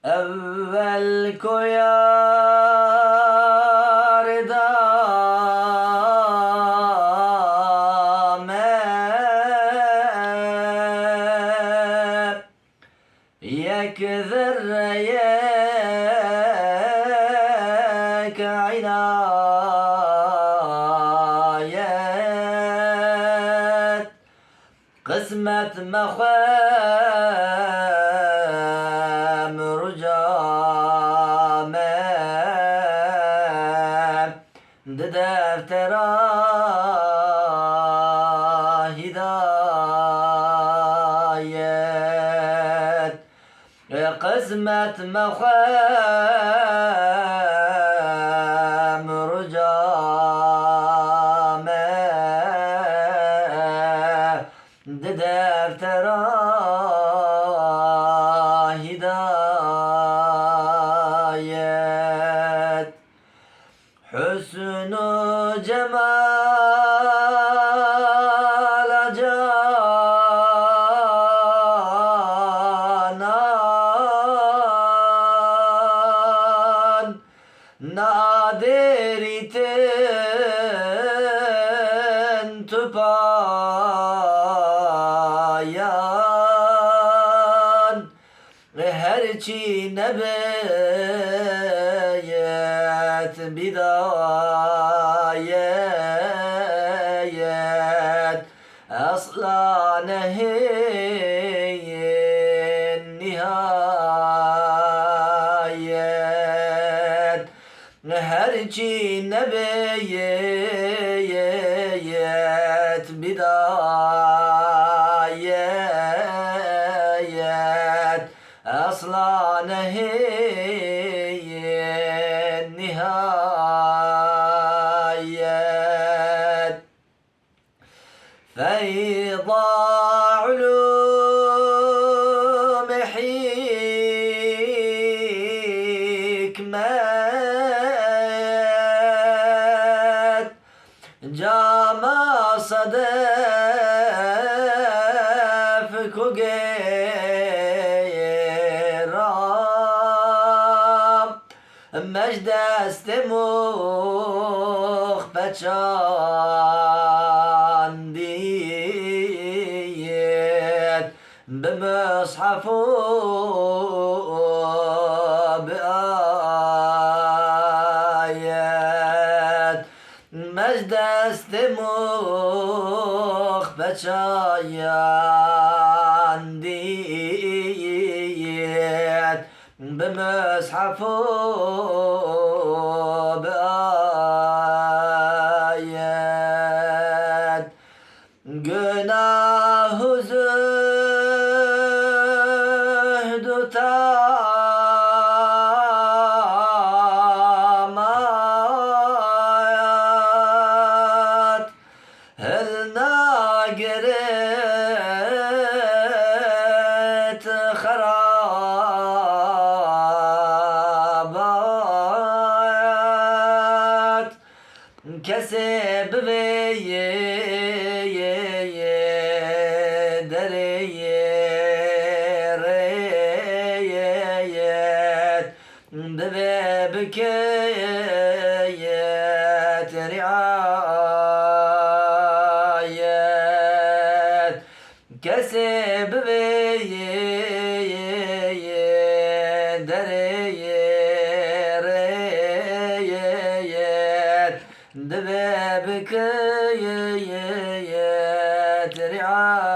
evvel koyar dame yek zerreye k'inayet kısmet mehvem rucame de deftera hidayet kısmet mehvem rucame de deftera hidayet hüsnü cemal canan nadiriten tüpayan herçi nebeyet bidayet asla nehiyin nihayet herçi nebeyet bidayet asla nehiyin nihayet feyda ulûm hikmet cama sadef kugeram مجدست مخ بچاندید بمصحف بآيات مجدست مخ بچاندید بمصحف بآيات günah zühdü tamat elna geret harabat keseb ve بكيت رعايات كسب دريات دبابك رعايات